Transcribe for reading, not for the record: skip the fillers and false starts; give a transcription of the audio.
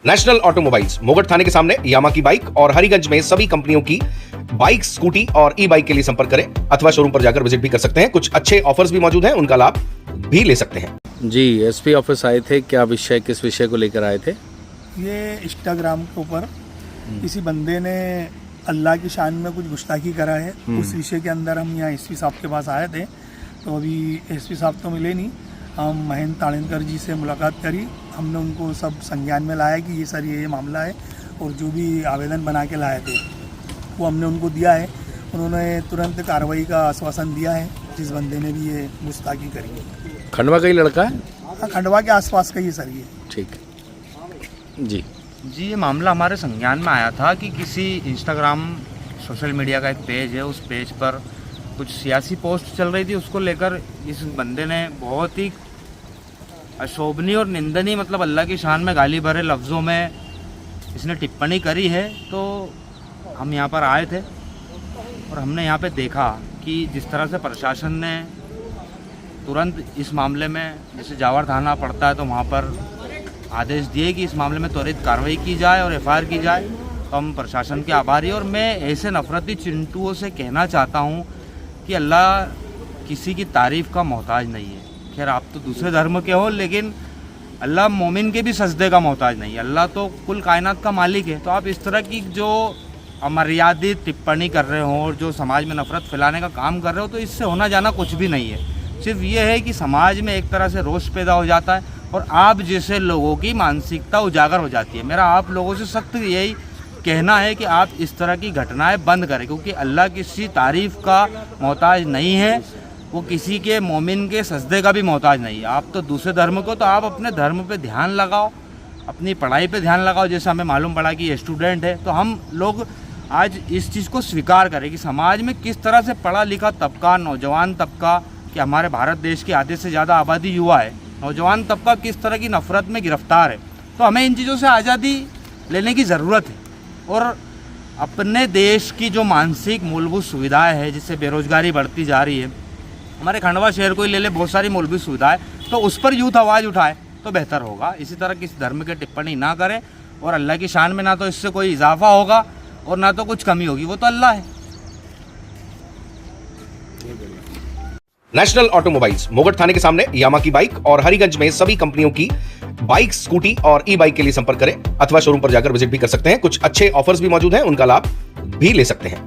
National automobiles मोगट थाने के सामने यामा की बाइक और हरिगंज में सभी कंपनियों की बाइक, स्कूटी और ई बाइक के लिए संपर्क करें अथवा शोरूम पर जाकर विजिट भी कर सकते हैं। कुछ अच्छे ऑफर्स भी मौजूद हैं, उनका लाभ भी ले सकते हैं। जी, एसपी ऑफिस आए थे, क्या विषय, किस विषय को लेकर आए थे? ये इंस्टाग्राम के ऊपर किसी बंदे ने अल्लाह की शान में कुछ गुस्ताखी करा है, उस विषय के अंदर हम यहाँ एसपी साहब के पास आए थे। तो अभी एसपी साहब तो मिले नहीं, हम महेंद्र ताड़ेनकर जी से मुलाकात करी। हमने उनको सब संज्ञान में लाया कि ये सर ये मामला है, और जो भी आवेदन बना के लाए थे वो हमने उनको दिया है। उन्होंने तुरंत कार्रवाई का आश्वासन दिया है जिस बंदे ने भी ये गुस्ताखी करी है। खंडवा का ही लड़का है? हाँ, खंडवा के आसपास का ही सर ये। ठीक है जी। ये मामला हमारे संज्ञान में आया था कि किसी इंस्टाग्राम सोशल मीडिया का एक पेज है, उस पेज पर कुछ सियासी पोस्ट चल रही थी। उसको लेकर इस बंदे ने बहुत ही अशोभनीय और निंदनीय, मतलब अल्लाह की शान में गाली भरे लफ्ज़ों में इसने टिप्पणी करी है। तो हम यहाँ पर आए थे और हमने यहाँ पे देखा कि जिस तरह से प्रशासन ने तुरंत इस मामले में, जैसे जावर थाना पड़ता है तो वहाँ पर आदेश दिए कि इस मामले में त्वरित कार्रवाई की जाए और एफआईआर की जाए। तो हम प्रशासन के आभारी, और मैं ऐसे नफरती चिंटुओं से कहना चाहता हूँ कि अल्लाह किसी की तारीफ़ का मोहताज नहीं है। खैर, आप तो दूसरे धर्म के हो, लेकिन अल्लाह मोमिन के भी सजदे का मोहताज नहीं है। अल्लाह तो कुल कायनात का मालिक है। तो आप इस तरह की जो अमर्यादित टिप्पणी कर रहे हो और जो समाज में नफरत फैलाने का काम कर रहे हो, तो इससे होना जाना कुछ भी नहीं है। सिर्फ ये है कि समाज में एक तरह से रोष पैदा हो जाता है और आप जैसे लोगों की मानसिकता उजागर हो जाती है। मेरा आप लोगों से सख्त यही कहना है कि आप इस तरह की घटनाएं बंद करें, क्योंकि अल्लाह किसी तारीफ़ का मोहताज नहीं है, वो किसी के मोमिन के सजदे का भी मोहताज नहीं है। आप तो दूसरे धर्म को, तो आप अपने धर्म पे ध्यान लगाओ, अपनी पढ़ाई पे ध्यान लगाओ। जैसे हमें मालूम पड़ा कि ये स्टूडेंट है, तो हम लोग आज इस चीज़ को स्वीकार करें कि समाज में किस तरह से पढ़ा लिखा तबका, नौजवान तबका, कि हमारे भारत देश की आधे से ज़्यादा आबादी युवा है, नौजवान तबका किस तरह की नफ़रत में गिरफ्तार है। तो हमें इन चीज़ों से आज़ादी लेने की ज़रूरत है और अपने देश की जो मानसिक मूलभूत सुविधाएं हैं, जिससे बेरोज़गारी बढ़ती जा रही है, हमारे खंडवा शहर को ही ले ले, बहुत सारी मूलभूत सुविधाएं, तो उस पर यूथ आवाज़ उठाए तो बेहतर होगा। इसी तरह किसी धर्म की टिप्पणी ना करें, और अल्लाह की शान में ना तो इससे कोई इजाफा होगा और ना तो कुछ कमी होगी, वो तो अल्लाह है। नेशनल ऑटोमोबाइल्स मोगट थाने के सामने यामा की बाइक और हरिगंज में सभी कंपनियों की बाइक, स्कूटी और ई बाइक के लिए संपर्क करें अथवा शोरूम पर जाकर विजिट भी कर सकते हैं। कुछ अच्छे ऑफर्स भी मौजूद हैं, उनका लाभ भी ले सकते हैं।